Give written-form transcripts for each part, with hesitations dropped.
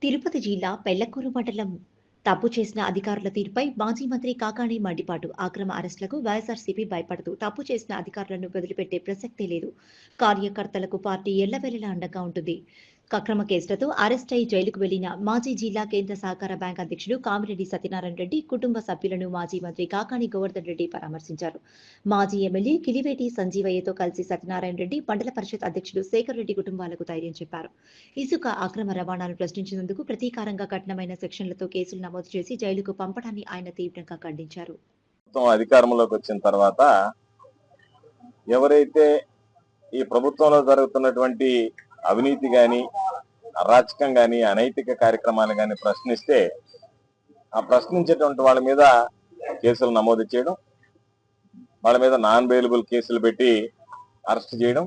తిరుపతి జిల్లా పెళ్లకూరు మండలం తప్పు చేసిన అధికారుల తీరుపై మాజీ మంత్రి కాకాణి మండిపాటు. అక్రమ అరెస్టులకు వైఎస్ఆర్సీపీ భయపడదు. తప్పు చేసిన అధికారులను వదిలిపెట్టే ప్రసక్తే లేదు. కార్యకర్తలకు పార్టీ ఎల్లవేళలా అండగా ఉంటుంది. అక్రమ కేసులతో అరెస్ట్ అయి జైలుకు వెళ్లిన మాజీ జిల్లా కేంద్ర సహకార బ్యాంక్ అధ్యక్షుడు కామిరెడ్డి సత్యనారాయణ రెడ్డి కుటుంబ సభ్యులను మాజీ మంత్రి కాకాణి గోవర్ధన్ రెడ్డి పరామర్శించారు. మాజీ ఎమ్మెల్యే కిలివేటి సంజీవయ్యతో కలిసి సత్యనారాయణ రెడ్డి మండల పరిషత్ అధ్యక్షుడు శేఖర్ రెడ్డి కుటుంబాలకు ధైర్యం చెప్పారు. ఇసుక అక్రమ రవాణాను ప్రశ్నించినందుకు ప్రతీకారంగా కఠినమైన సెక్షన్లతో కేసులు నమోదు చేసి జైలుకు పంపడాన్ని ఆయన తీవ్రంగా ఖండించారు. అధికారంలోకి వచ్చిన తర్వాత ఎవరైతే ఈ ప్రభుత్వంలో జరుగుతున్నటువంటి అవినీతి గాని, అరాచకం గాని, అనైతిక కార్యక్రమాలు గాని ప్రశ్నిస్తే ఆ ప్రశ్నించేటువంటి వాళ్ళ మీద కేసులు నమోదు చేయడం, వాళ్ళ మీద నాన్ బెయిలబుల్ కేసులు పెట్టి అరెస్ట్ చేయడం,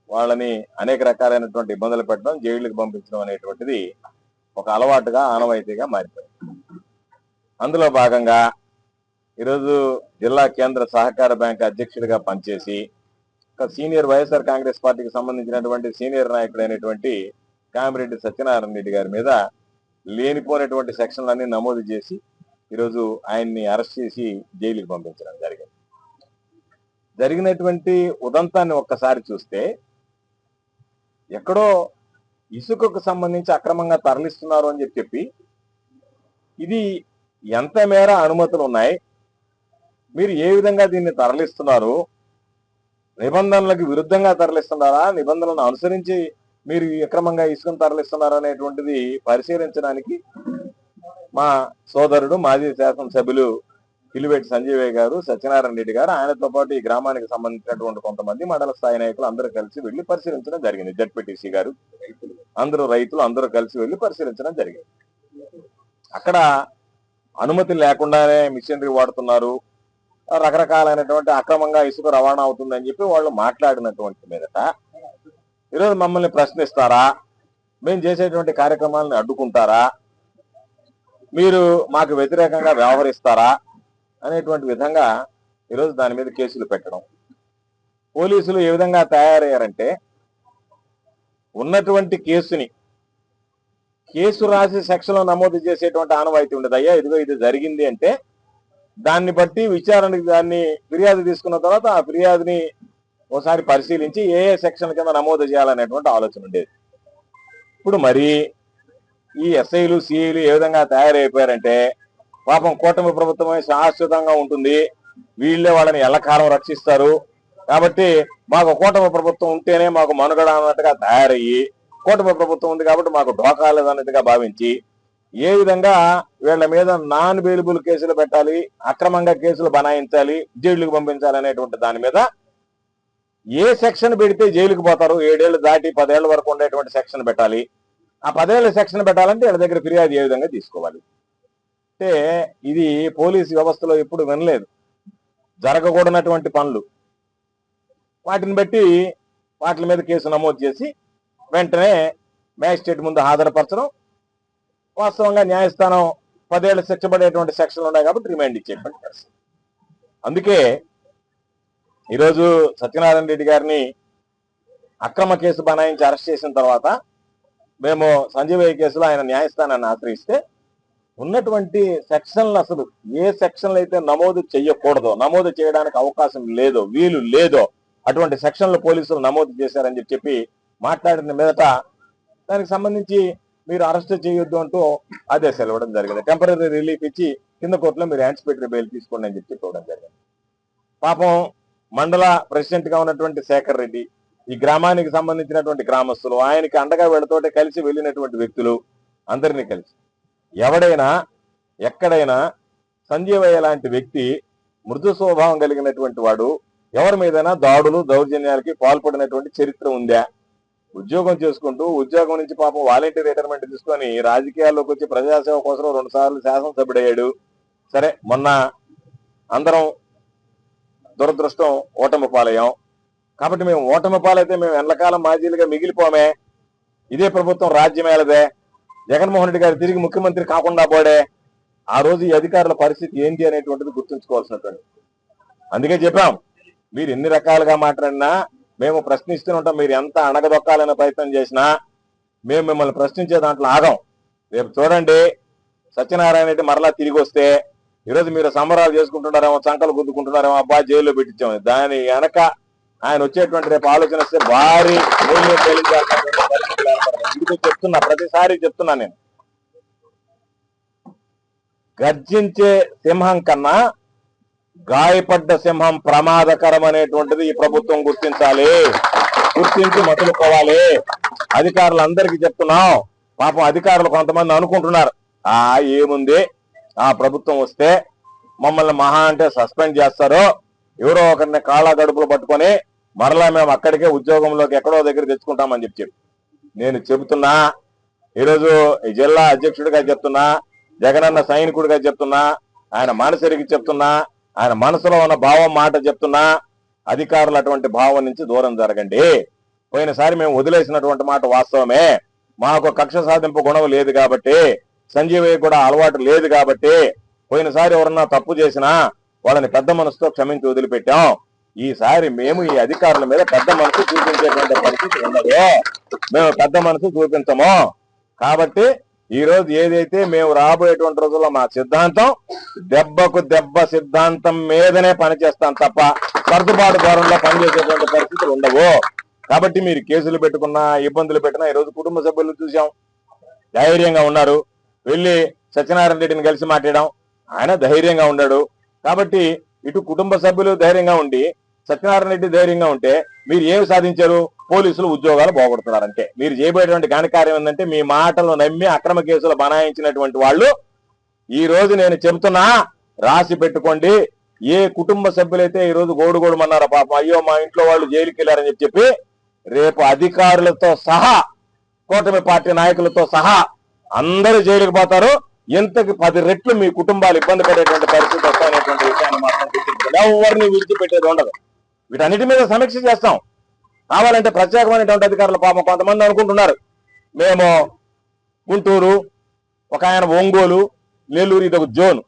వాళ్ళని అనేక రకాలైనటువంటి ఇబ్బందులు పెట్టడం, జైలుకి పంపించడం అనేటువంటిది ఒక అలవాటుగా, ఆనవాయితీగా మారిపోయింది. అందులో భాగంగా ఈరోజు జిల్లా కేంద్ర సహకార బ్యాంక్ అధ్యక్షుడిగా పనిచేసి ఒక సీనియర్ వైఎస్ఆర్ కాంగ్రెస్ పార్టీకి సంబంధించినటువంటి సీనియర్ నాయకుడైనటువంటి కామిరెడ్డి సత్యనారాయణ రెడ్డి గారి మీద లేనిపోయినటువంటి సెక్షన్లన్నీ నమోదు చేసి ఈరోజు ఆయన్ని అరెస్ట్ చేసి జైలుకి పంపించడం జరిగింది. జరిగినటువంటి ఉదంతాన్ని ఒక్కసారి చూస్తే ఎక్కడో ఇసుకకు సంబంధించి అక్రమంగా తరలిస్తున్నారు అని చెప్పి ఇది ఎంత మేర అనుమతులు ఉన్నాయి, మీరు ఏ విధంగా దీన్ని తరలిస్తున్నారు, నిబంధనలకు విరుద్ధంగా తరలిస్తున్నారా, నిబంధనలను అనుసరించి మీరు అక్రమంగా ఇసుకను తరలిస్తున్నారా అనేటువంటిది పరిశీలించడానికి మా సోదరుడు మాజీ శాసనసభ్యులు కిలివేటి సంజీవయ్య గారు, సత్యనారాయణ రెడ్డి గారు, ఆయనతో పాటు ఈ గ్రామానికి సంబంధించినటువంటి కొంతమంది మండల స్థాయి నాయకులు అందరూ కలిసి వెళ్లి పరిశీలించడం జరిగింది. జడ్పీటీసీ గారు, అందరూ రైతులు అందరూ కలిసి వెళ్లి పరిశీలించడం జరిగింది. అక్కడ అనుమతి లేకుండానే మిషనరీ వాడుతున్నారు, రకరకాలైనటువంటి అక్రమంగా ఇసుక రవాణా అవుతుందని చెప్పి వాళ్ళు మాట్లాడినటువంటి మీదట ఈరోజు మమ్మల్ని ప్రశ్నిస్తారా, మేము చేసేటువంటి కార్యక్రమాలను అడ్డుకుంటారా, మీరు మాకు వ్యతిరేకంగా వ్యవహరిస్తారా అనేటువంటి విధంగా ఈరోజు దాని మీద కేసులు పెట్టడం. పోలీసులు ఏ విధంగా తయారయ్యారంటే ఉన్నటువంటి కేసు రాసి సెక్షన్లో నమోదు చేసేటువంటి ఆనవాయితీ ఉండదు. అయ్యా ఇదిగో ఇది జరిగింది అంటే దాన్ని బట్టి విచారణకి దాన్ని ఫిర్యాదు తీసుకున్న తర్వాత ఆ ఫిర్యాదుని ఒకసారి పరిశీలించి ఏ సెక్షన్ కింద నమోదు చేయాలనేటువంటి ఆలోచన ఉండేది. ఇప్పుడు మరి ఈ ఎస్ఐలు సిఐలు ఏ విధంగా తయారైపోయారంటే పాపం కూటమి ప్రభుత్వమే శాశ్వతంగా ఉంటుంది, వీళ్ళే వాళ్ళని ఎల్లకాలం రక్షిస్తారు కాబట్టి మాకు కూటమి ప్రభుత్వం ఉంటేనే మాకు మనుగడ అన్నట్టుగా తయారయ్యి, కూటమి ప్రభుత్వం ఉంది కాబట్టి మాకు ఢోకా లేదన్నట్టుగా భావించి ఏ విధంగా వీళ్ళ మీద నాన్ బెయిలబుల్ కేసులు పెట్టాలి, అక్రమంగా కేసులు బనాయించాలి, జైలుకు పంపించాలి అనేటువంటి దాని మీద ఏ సెక్షన్ పెడితే జైలుకు పోతారు, 7 ఏళ్ళు దాటి 10 ఏళ్ల వరకు ఉండేటువంటి సెక్షన్ పెట్టాలి, ఆ 10 ఏళ్ల సెక్షన్ పెట్టాలంటే వీళ్ళ దగ్గర ఫిర్యాదు ఏ విధంగా తీసుకోవాలి అంటే ఇది పోలీసు వ్యవస్థలో ఎప్పుడు వినలేదు. జరగకూడనటువంటి పనులు వాటిని బట్టి వాటి మీద కేసు నమోదు చేసి వెంటనే మ్యాజిస్ట్రేట్ ముందు హాజరుపరచడం, వాస్తవంగా న్యాయస్థానం 10 ఏళ్ల శిక్ష పడేటువంటి సెక్షన్లు ఉన్నాయి కాబట్టి రిమాండ్ ఇచ్చేటువంటి పరిస్థితి. అందుకే ఈరోజు సత్యనారాయణ రెడ్డి గారిని అక్రమ కేసు బనాయించి అరెస్ట్ చేసిన తర్వాత మేము సంజీవయ్య కేసులో ఆయన న్యాయస్థానాన్ని ఆశ్రయిస్తే ఉన్నటువంటి సెక్షన్లు అసలు ఏ సెక్షన్లు అయితే నమోదు చేయకూడదో, నమోదు చేయడానికి అవకాశం లేదో, వీలు లేదో అటువంటి సెక్షన్లు పోలీసులు నమోదు చేశారని చెప్పి మాట్లాడిన మీదట దానికి సంబంధించి మీరు అరెస్ట్ చేయొద్దు అంటూ ఆదేశాలు ఇవ్వడం జరిగింది. టెంపరీ రిలీఫ్ ఇచ్చి కింద కోర్టులో మీరు యాంటిసిపేటరీ బెయిల్ తీసుకోండి అని చెప్పి ఇవ్వడం జరిగింది. పాపం మండల ప్రెసిడెంట్ గా ఉన్నటువంటి శేఖర్ రెడ్డి, ఈ గ్రామానికి సంబంధించినటువంటి గ్రామస్తులు, ఆయనకి అండగా వీళ్ళతోటి కలిసి వెళ్ళినటువంటి వ్యక్తులు అందరినీ కలిసి ఎవడైనా ఎక్కడైనా సంజీవయ్య లాంటి వ్యక్తి మృదు స్వభావం కలిగినటువంటి వాడు ఎవరి మీదైనా దాడులు దౌర్జన్యాలకి పాల్పడినటువంటి చరిత్ర ఉందా? ఉద్యోగం చేసుకుంటూ ఉద్యోగం నుంచి పాపం వాలంటీర్ రిటైర్మెంట్ తీసుకొని రాజకీయాల్లోకి వచ్చి ప్రజాసేవ కోసం 2 సార్లు శాసనసభ్యుడయ్యాడు. సరే మొన్న అందరం దురదృష్టం ఓటమి పాలయ్యాం కాబట్టి మేము ఓటమి పాలైతే మేము ఎండ్లకాలం మాజీలుగా మిగిలిపోమే, ఇదే ప్రభుత్వం రాజ్యమేలదే, జగన్మోహన్ రెడ్డి గారు తిరిగి ముఖ్యమంత్రి కాకుండా పోడే, ఆ రోజు ఈ అధికారుల పరిస్థితి ఏంటి అనేటువంటిది గుర్తుంచుకోవాల్సినటువంటి. అందుకే చెప్పాం, మీరు ఎన్ని రకాలుగా మాట్లాడినా మేము ప్రశ్నిస్తూనే ఉంటాం. మీరు ఎంత అణగదొక్కాలనే ప్రయత్నం చేసినా మేము మిమ్మల్ని ప్రశ్నించే దాంట్లో ఆగం. రేపు చూడండి సత్యనారాయణ రెడ్డి మరలా తిరిగి వస్తే ఈరోజు మీరు సంబరాలు చేసుకుంటున్నారేమో, చంకలు గుద్దుకుంటున్నారేమో, అబ్బా జైల్లో పెట్టించాము. దాని వెనక ఆయన వచ్చేటువంటి రేపు ఆలోచన వస్తే భారీ ఇది చెప్తున్నా, ప్రతిసారి చెప్తున్నా నేను. గర్జించే సింహం కన్నా గాయపడ్డ సింహం ప్రమాదకరం అనేటువంటిది ఈ ప్రభుత్వం గుర్తించాలి, గుర్తించి మతులుకోవాలి. అధికారులందరికీ చెప్తున్నాం. పాపం అధికారులు కొంతమంది అనుకుంటున్నారు, ఏముంది ఆ ప్రభుత్వం వస్తే మమ్మల్ని మహా అంటే సస్పెండ్ చేస్తారు, ఎవరో ఒకరిని కాళ్ళ గడుపులు పట్టుకొని మరలా మేము అక్కడికే ఉద్యోగంలోకి ఎక్కడో దగ్గర తెచ్చుకుంటామని చెప్పి నేను చెబుతున్నా. ఈరోజు ఈ జిల్లా అధ్యక్షుడిగా చెప్తున్నా, జగనన్న సైనికుడిగా చెప్తున్నా, ఆయన మనసరికి చెప్తున్నా, ఆయన మనసులో ఉన్న భావం మాట చెప్తున్నా. అధికారులు అటువంటి భావం నుంచి దూరం జరగండి. పోయినసారి మేము వదిలేసినటువంటి మాట వాస్తవమే. మాకు కక్ష సాధింపు గుణం లేదు కాబట్టి, సంజీవయ్య కూడా అలవాటు లేదు కాబట్టి, పోయినసారి ఎవరన్నా తప్పు చేసినా వాళ్ళని పెద్ద మనసుతో క్షమించి వదిలిపెట్టాం. ఈసారి మేము ఈ అధికారుల మీద పెద్ద మనసు చూపించేటువంటి పరిస్థితి ఉండదు, మేము పెద్ద మనసు చూపించము. కాబట్టి ఈ రోజు ఏదైతే మేము రాబోయేటువంటి రోజుల్లో మా సిద్ధాంతం దెబ్బకు దెబ్బ సిద్ధాంతం మీదనే పనిచేస్తాం తప్ప సర్దుబాటు ధోరణిలో పనిచేసేటువంటి పరిస్థితులు ఉండవు. కాబట్టి మీరు కేసులు పెట్టుకున్నా, ఇబ్బందులు పెట్టినా, ఈ రోజు కుటుంబ సభ్యులు చూసాం, ధైర్యంగా ఉన్నారు. వెళ్ళి సత్యనారాయణ రెడ్డిని కలిసి మాట్లాడాం, ఆయన ధైర్యంగా ఉన్నాడు. కాబట్టి ఇటు కుటుంబ సభ్యులు ధైర్యంగా ఉండి సత్యనారాయణ రెడ్డి ధైర్యంగా ఉంటే మీరు ఏమి సాధించారు? పోలీసులు ఉద్యోగాలు పోగొడుతున్నారంటే. మీరు చేయబోయేటువంటి ఘనకార్యం ఏంటంటే మీ మాటలు నమ్మి అక్రమ కేసులు బనాయించినటువంటి వాళ్ళు ఈ రోజు నేను చెబుతున్నా, రాసి పెట్టుకోండి. ఏ కుటుంబ సభ్యులైతే ఈ రోజు గోడుగోడుమన్నారో పాపం, అయ్యో మా ఇంట్లో వాళ్ళు జైలుకి వెళ్ళారని చెప్పి రేపు అధికారులతో సహా కూటమి పార్టీ నాయకులతో సహా అందరూ జైలుకి పోతారు. ఎంతకి 10 రెట్లు మీ కుటుంబాలు ఇబ్బంది పడేటువంటి పరిస్థితి వస్తాయనేటువంటి విషయాన్ని మాత్రం గుర్తించాలి. ఎవరిని విడిచిపెట్టేది ఉండదు. వీటన్నిటి మీద సమీక్ష చేస్తాం. కావాలంటే ప్రత్యేకమైనటువంటి అధికారులు పాపం కొంతమంది అనుకుంటున్నారు మేము గుంటూరు, ఒక ఆయన ఒంగోలు, నెల్లూరు, ఇది ఒక జోన్.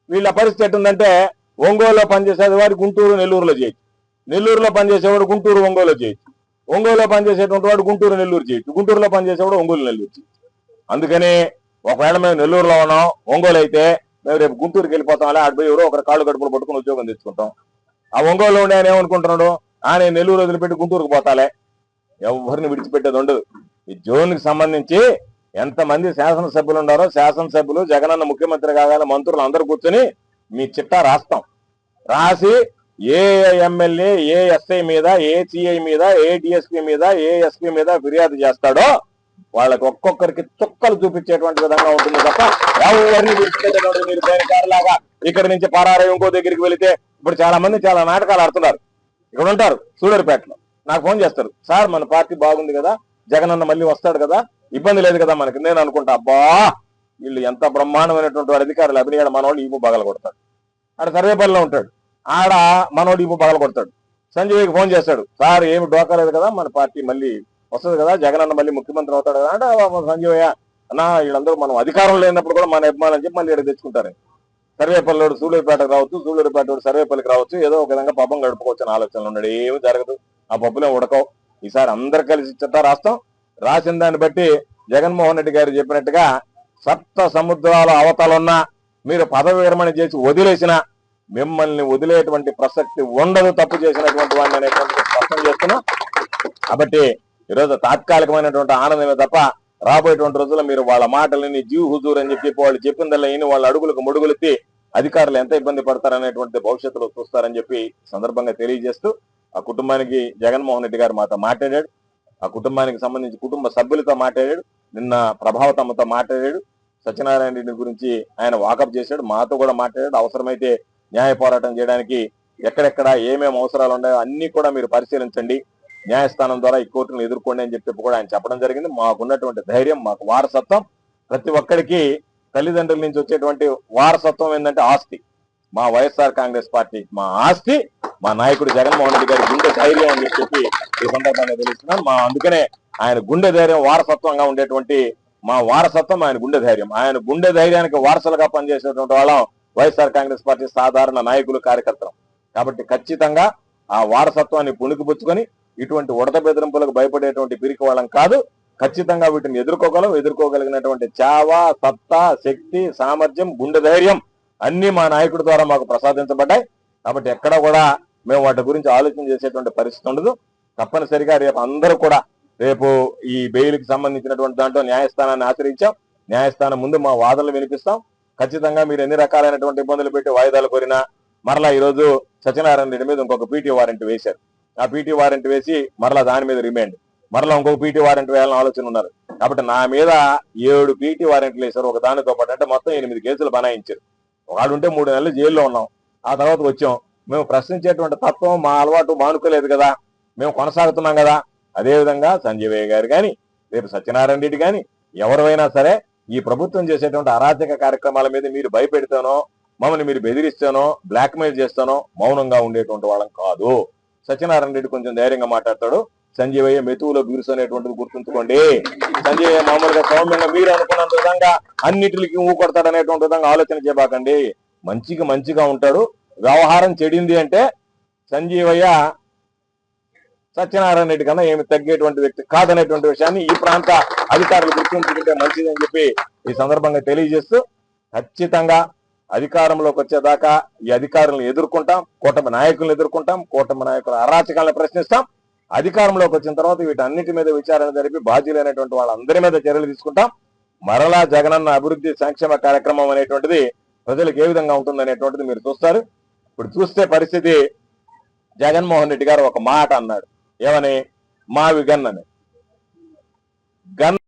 వీళ్ళ పరిస్థితి ఎట్టుందంటే ఒంగోలులో పనిచేసేది వాడు గుంటూరు నెల్లూరులో చేయొచ్చు, నెల్లూరులో పనిచేసేవాడు గుంటూరు ఒంగోలులో చేయొచ్చు, ఒంగోలులో పనిచేసేటువంటి వాడు గుంటూరు నెల్లూరు చేయొచ్చు, గుంటూరులో పనిచేసేవాడు ఒంగోలు నెల్లూరు చేయొచ్చు. అందుకని ఒకవేళ మేము నెల్లూరులో ఉన్నాం, ఒంగోలు అయితే మేము రేపు గుంటూరుకి వెళ్ళిపోతాం, అలా ఆడిపోయి ఎవరో ఒకరు కాళ్ళు గడుపులు పట్టుకుని ఉద్యోగం తెచ్చుకుంటాం. ఆ ఒంగోలులో ఉండే ఆయన ఏమనుకుంటున్నాడు, నేను నెల్లూరు వదిలిపెట్టి గుంటూరుకు పోతాలే. ఎవరిని విడిచిపెట్టేది ఉండదు. ఈ జోన్కి సంబంధించి ఎంతమంది శాసనసభ్యులు ఉన్నారో, శాసనసభ్యులు, జగనన్న ముఖ్యమంత్రి కాగానే మంత్రులు అందరూ కూర్చొని మీ చిట్టా రాస్తాం. రాసి ఏ ఎమ్మెల్యే, ఏ ఎస్ఐ మీద, ఏ సిఐ మీద, ఏ డిఎస్పీ మీద, ఏ ఎస్పీ మీద ఫిర్యాదు చేస్తాడో వాళ్ళకి ఒక్కొక్కరికి చుక్కలు చూపించేటువంటి విధంగా ఉంటుంది తప్ప ఎవరిని విడిచిపెట్టేటువంటి. మీరు పోయినసారిలాగా ఇక్కడ నుంచి పరారై ఇంకో దగ్గరికి వెళితే, ఇప్పుడు చాలా మంది చాలా నాటకాలు ఆడుతున్నారు. ఇక్కడ ఉంటారు సూళ్ళూరుపేటలో, నాకు ఫోన్ చేస్తారు, సార్ మన పార్టీ బాగుంది కదా, జగనన్న మళ్ళీ వస్తాడు కదా, ఇబ్బంది లేదు కదా మనకి. నేను అనుకుంటా, అబ్బా వీళ్ళు ఎంత బ్రహ్మాండమైనటువంటి వాడు అధికారులు, అభినయాడు మనవాళ్ళు ఇవ్వు బగల కొడతాడు. ఆడ సర్వేపల్లిలో ఉంటాడు, ఆడ మనోడు ఇవ్వు బగల కొడతాడు. సంజయ్కి ఫోన్ చేస్తాడు, సార్ ఏమి డోకా లేదు కదా, మన పార్టీ మళ్ళీ వస్తుంది కదా, జగనన్న మళ్ళీ ముఖ్యమంత్రి అవుతాడు కదా అంటే, సంజయ్ అన్నా వీళ్ళందరూ మనం అధికారం లేనప్పుడు కూడా మన అభిమానం చెప్పి మళ్ళీ ఇక్కడ తెచ్చుకుంటారు. సర్వేపల్లిలోడు సూళ్ళూరుపేటకు రావచ్చు, సూళ్ళూరుపేట సర్వేపల్లికి రావచ్చు, ఏదో ఒక విధంగా పబ్బం గడుపుకోవచ్చు అని ఆలోచనలు ఉన్నాడు. ఏమి జరగదు, ఆ పప్పులే ఉడకవు. ఈసారి అందరు కలిసి చిట్టా రాస్తాం. రాసిన దాన్ని బట్టి జగన్మోహన్ రెడ్డి గారు చెప్పినట్టుగా సప్త సముద్రాల అవతలున్నా మీరు పదవి విరమణ చేసి వదిలేసిన మిమ్మల్ని వదిలేటువంటి ప్రసక్తి ఉండదు, తప్పు చేసినటువంటి వాడిని అనేటువంటి స్పష్టం చేస్తున్నాం. కాబట్టి ఈరోజు తాత్కాలికమైనటువంటి ఆనందమే తప్ప రాబోయేటువంటి రోజుల్లో మీరు వాళ్ళ మాటలని జీవ్ హుజూర్ అని చెప్పి వాళ్ళు చెప్పిందల్లా ఈయన వాళ్ళ అడుగులకు ముడుగులెత్తి అధికారులు ఎంత ఇబ్బంది పడతారనేటువంటి భవిష్యత్తులో చూస్తారని చెప్పి సందర్భంగా తెలియజేస్తూ, ఆ కుటుంబానికి జగన్మోహన్ రెడ్డి గారు మాతో మాట్లాడాడు, ఆ కుటుంబానికి సంబంధించి కుటుంబ సభ్యులతో మాట్లాడాడు, నిన్న ప్రభావతమ్మతో మాట్లాడాడు, సత్యనారాయణ రెడ్డి గురించి ఆయన వాకప్ చేశాడు, మాతో కూడా మాట్లాడాడు. అవసరమైతే న్యాయ పోరాటం చేయడానికి ఎక్కడెక్కడ ఏమేమి అవసరాలు ఉన్నాయో అన్ని కూడా మీరు పరిశీలించండి, న్యాయస్థానం ద్వారా ఈ కోర్టును ఎదుర్కోండి అని చెప్పి కూడా ఆయన చెప్పడం జరిగింది. మాకున్నటువంటి ధైర్యం, మాకు వారసత్వం, ప్రతి ఒక్కడికి తల్లిదండ్రుల నుంచి వచ్చేటువంటి వారసత్వం ఏంటంటే ఆస్తి. మా వైఎస్ఆర్ కాంగ్రెస్ పార్టీ మా ఆస్తి, మా నాయకుడు జగన్మోహన్ రెడ్డి గారి గుండె ధైర్యం అని చెప్పి ఈ సందర్భంగా తెలుస్తున్నాను. అందుకనే ఆయన గుండె ధైర్యం వారసత్వంగా ఉండేటువంటి మా వారసత్వం ఆయన గుండె ధైర్యం. ఆయన గుండె ధైర్యానికి వారసులుగా పనిచేసేటువంటి వాళ్ళం వైఎస్ఆర్ కాంగ్రెస్ పార్టీ సాధారణ నాయకులు, కార్యకర్తలు. కాబట్టి ఖచ్చితంగా ఆ వారసత్వాన్ని పుణికిపుచ్చుకొని ఇటువంటి ఉడత బెదిరింపులకు భయపడేటువంటి పిరికి వాళ్ళం కాదు. ఖచ్చితంగా వీటిని ఎదుర్కోగలిగినటువంటి చావ, సత్తా, శక్తి, సామర్థ్యం, గుండె ధైర్యం అన్ని మా నాయకుడి ద్వారా మాకు ప్రసాదించబడ్డాయి. కాబట్టి ఎక్కడ కూడా మేము వాటి గురించి ఆలోచన చేసేటువంటి పరిస్థితి ఉండదు. తప్పనిసరిగా రేపు అందరూ కూడా రేపు ఈ బెయిల్కి సంబంధించినటువంటి దాంట్లో న్యాయస్థానాన్ని ఆచరించాం. న్యాయస్థానం ముందు మా వాదనలు వినిపిస్తాం. ఖచ్చితంగా మీరు ఎన్ని రకాలైనటువంటి ఇబ్బందులు పెట్టి వాయిదాలు కోరినా మరలా ఈ రోజు సత్యనారాయణ రెడ్డి మీద ఇంకొక పీటీ వారెంట్ వేశారు. ఆ పీటీ వారెంట్ వేసి మరలా దాని మీద రిమాండ్, మరలా ఇంకొక పీటీ వారెంట్ వేయాలని ఆలోచన ఉన్నారు. కాబట్టి నా మీద 7 పీటీ వారెంట్లు వేశారు ఒక దానితో పాటు. అంటే మొత్తం 8 కేసులు బనాయించారు. వాడుంటే 3 నెలలు జైల్లో ఉన్నాం. ఆ తర్వాత వచ్చాం. మేము ప్రశ్నించేటువంటి తత్వం మా అలవాటు మానుకోలేదు కదా, మేము కొనసాగుతున్నాం కదా. అదేవిధంగా సంజయ్ గారు కానీ రేపు సత్యనారాయణ రెడ్డి కానీ ఎవరైనా సరే ఈ ప్రభుత్వం చేసేటువంటి అరాచక కార్యక్రమాల మీద మీరు భయపెడితేనో, మమ్మల్ని మీరు బెదిరిస్తానో, బ్లాక్మెయిల్ చేస్తానో మౌనంగా ఉండేటువంటి వాళ్ళం కాదు. సత్యనారాయణ రెడ్డి కొంచెం ధైర్యంగా మాట్లాడతాడు. సంజయ్ మెతువులో బిరుసు అనేటువంటిది గుర్తుంచుకోండి. సంజయ్ మామూలుగా సౌమ్యంగా మీరు అనుకున్నంత విధంగా అన్నిటికి ఊకొడతాడు అనేటువంటి విధంగా ఆలోచన చేయబాకండి. మంచిగా ఉంటాడు. వ్యవహారం చెడింది అంటే సంజీవయ్య సత్యనారాయణ రెడ్డి కన్నా ఏమి తగ్గేటువంటి వ్యక్తి కాదనేటువంటి విషయాన్ని ఈ ప్రాంత అధికారులు గుర్తుంచుకుంటే మంచిదని చెప్పి ఈ సందర్భంగా తెలియజేస్తూ, ఖచ్చితంగా అధికారంలోకి వచ్చేదాకా ఈ అధికారులను ఎదుర్కొంటాం, కూటమి నాయకులను ఎదుర్కొంటాం, కూటమి నాయకుల అరాచకాలను ప్రశ్నిస్తాం. అధికారంలోకి వచ్చిన తర్వాత వీటన్నిటి మీద విచారణ జరిపి బాధ్యులైనటువంటి వాళ్ళందరి మీద చర్యలు తీసుకుంటాం. మరలా జగనన్న అభివృద్ధి సంక్షేమ కార్యక్రమం అనేటువంటిది ప్రజలకు ఏ విధంగా ఉంటుందనేటువంటిది మీరు చూస్తారు. ఇప్పుడు చూస్తే పరిస్థితి, జగన్మోహన్ రెడ్డి గారు ఒక మాట అన్నాడు. ఏమని? మావి గన్ అని. గన్